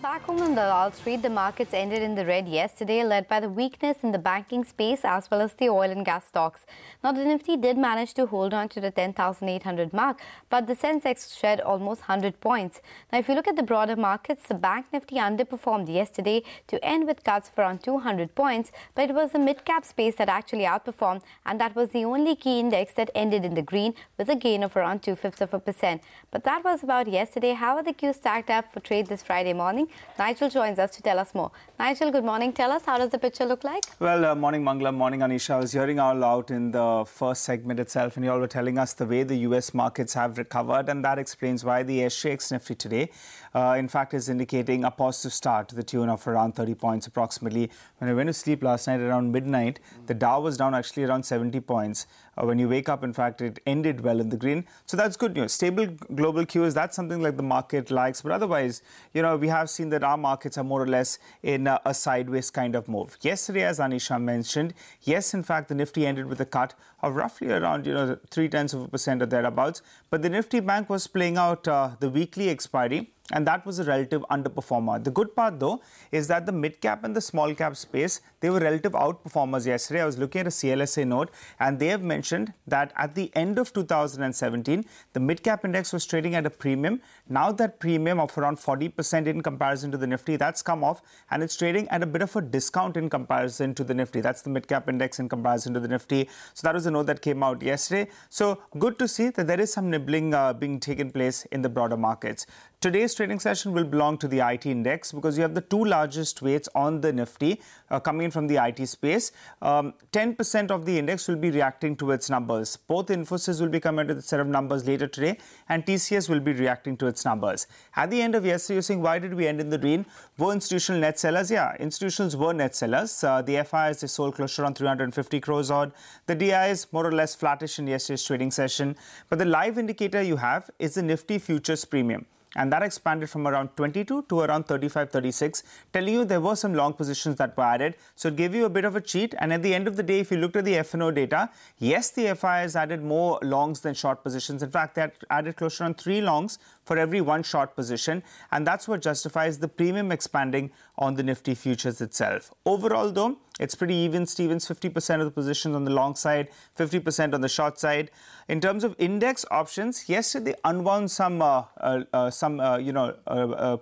Back home on the Wall Street, the markets ended in the red yesterday, led by the weakness in the banking space as well as the oil and gas stocks. Now, the Nifty did manage to hold on to the 10,800 mark, but the Sensex shed almost 100 points. Now, if you look at the broader markets, the Bank Nifty underperformed yesterday to end with cuts for around 200 points, but it was the mid-cap space that actually outperformed, and that was the only key index that ended in the green with a gain of around 0.02%. But that was about yesterday. How are the cues stacked up for trade this Friday morning? Nigel joins us to tell us more. Nigel, good morning. Tell us, how does the picture look like? Well, morning Mangala, morning Anisha. I was hearing all out in the first segment itself, and you all were telling us the way the US markets have recovered, and that explains why the SGX Nifty today, in fact, is indicating a positive start to the tune of around 30 points approximately. When I went to sleep last night around midnight, the Dow was down actually around 70 points. When you wake up, in fact, it ended well in the green. So that's good news. Stable global cues, that's something like the market likes. But otherwise, you know, we have seen that our markets are more or less in a sideways kind of move. Yesterday, as Anisha mentioned, yes, in fact, the Nifty ended with a cut of roughly around, 0.3% or thereabouts. But the Nifty Bank was playing out the weekly expiry, and that was a relative underperformer. The good part, though, is that the mid-cap and the small-cap space, they were relative outperformers yesterday. I was looking at a CLSA note, and they have mentioned that at the end of 2017, the mid-cap index was trading at a premium. Now that premium of around 40% in comparison to the Nifty, that's come off, and it's trading at a bit of a discount in comparison to the Nifty. That's the mid-cap index in comparison to the Nifty. So that was a note that came out yesterday. So good to see that there is some nibbling being taken place in the broader markets. Today's trading session will belong to the IT index because you have the two largest weights on the Nifty coming in from the IT space. 10% of the index will be reacting to its numbers. Both Infosys will be coming with a set of numbers later today, and TCS will be reacting to its numbers. At the end of yesterday, you're saying, why did we end in the green? Were institutional net sellers? Yeah, institutions were net sellers. The FIs, they sold close to around 350 crores odd. The DIs, more or less flattish in yesterday's trading session. But the live indicator you have is the Nifty futures premium. And that expanded from around 22 to around 35, 36, telling you there were some long positions that were added. So it gave you a bit of a cheat. And at the end of the day, if you looked at the F&O data, yes, the FIs added more longs than short positions. In fact, they added close to around 3 longs for every 1 short position. And that's what justifies the premium expanding on the Nifty futures itself. Overall, though, it's pretty even, Stevens. 50% of the positions on the long side, 50% on the short side. In terms of index options, yesterday they unwound some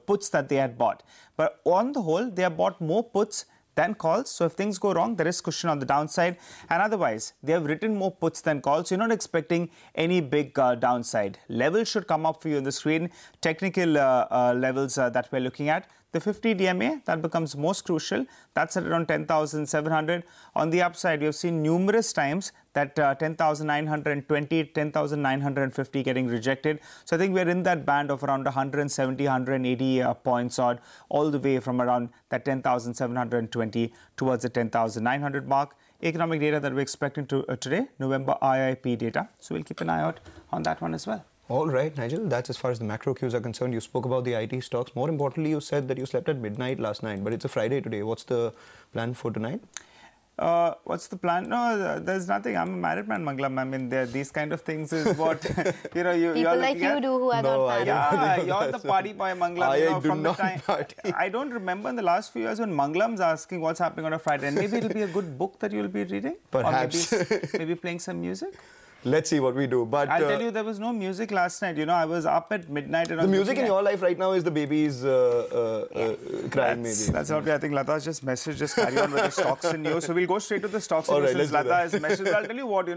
puts that they had bought. But on the whole, they have bought more puts than calls. So if things go wrong, there is cushion on the downside. And otherwise, they have written more puts than calls. You're not expecting any big downside. Levels should come up for you on the screen. Technical levels that we're looking at. The 50 DMA, that becomes most crucial. That's at around 10,700. On the upside, we have seen numerous times that 10,920, 10,950 getting rejected. So I think we're in that band of around 170, 180 points odd, all the way from around that 10,720 towards the 10,900 mark. Economic data that we're expecting today, November IIP data. So we'll keep an eye out on that one as well. All right, Nigel, that's as far as the macro cues are concerned. You spoke about the IT stocks. More importantly, you said that you slept at midnight last night, but it's a Friday today. What's the plan for tonight? What's the plan? No, there's nothing. I'm a married man, Manglam. I mean, these kind of things is what, People like you do who are not married. Yeah, you're the party boy, Manglam. I do not party. I don't remember in the last few years when Manglam's asking what's happening on a Friday. And maybe it'll be a good book that you'll be reading. Perhaps. Or maybe playing some music. Let's see what we do. But I'll tell you, there was no music last night. I was up at midnight. And the music in your life right now is the baby's crying, maybe. That's what I think Lata's just messaged. Just carry on with the stocks and news. So we'll go straight to the stocks and news. Lata has messaged. I'll tell you what,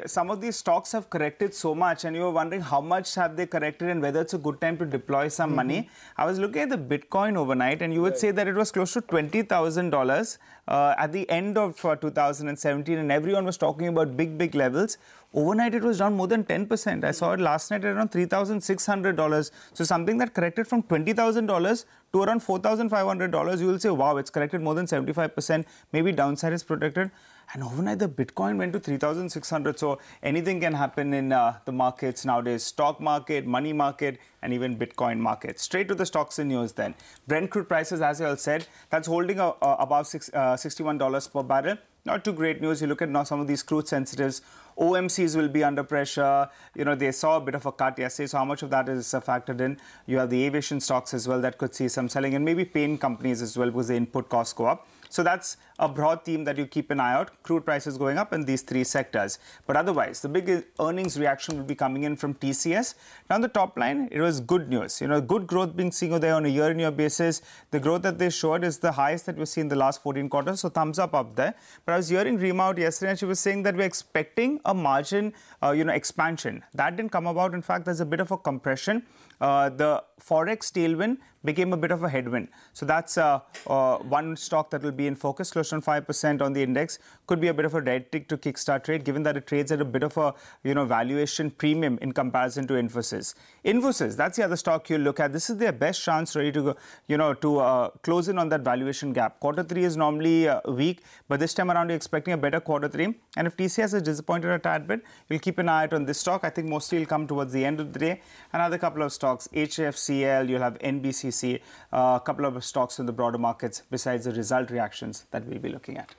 some of these stocks have corrected so much, and you were wondering how much have they corrected and whether it's a good time to deploy some money. I was looking at the Bitcoin overnight, and you would say that it was close to $20,000 at the end of 2017, and everyone was talking about big levels. Overnight, it was down more than 10%. I saw it last night at around $3,600. So something that corrected from $20,000 to around $4,500, you will say, wow, it's corrected more than 75%. Maybe downside is protected. And overnight, the Bitcoin went to 3,600. So anything can happen in the markets nowadays. Stock market, money market, and even Bitcoin market. Straight to the stocks and news then. Brent crude prices, as you all said, that's holding above $61 per barrel. Not too great news. You look at now some of these crude sensitives. OMCs will be under pressure. They saw a bit of a cut yesterday, so how much of that is factored in? You have the aviation stocks as well that could see some selling, and maybe paint companies as well because the input costs go up. So that's a broad theme that you keep an eye out. Crude prices going up in these three sectors. But otherwise, the big earnings reaction will be coming in from TCS. Now, on the top line, it was good news. Good growth being seen there on a year-on-year basis. The growth that they showed is the highest that we've seen in the last 14 quarters. So thumbs up there. But I was hearing Rima out yesterday, and she was saying that we're expecting a margin, expansion. That didn't come about. In fact, there's a bit of a compression. The Forex tailwind became a bit of a headwind. So that's one stock that will be in focus, close to 5% on the index. Could be a bit of a red tick to kickstart trade, given that it trades at a bit of a valuation premium in comparison to Infosys. Infosys, that's the other stock you look at. This is their best chance really to go, close in on that valuation gap. Quarter 3 is normally weak, but this time around you're expecting a better quarter 3. And if TCS is disappointed a tad bit, you'll keep an eye out on this stock. I think mostly will come towards the end of the day. Another couple of stocks, HFCL, you'll have NBCC, a couple of stocks in the broader markets besides the result reactions that we'll be looking at.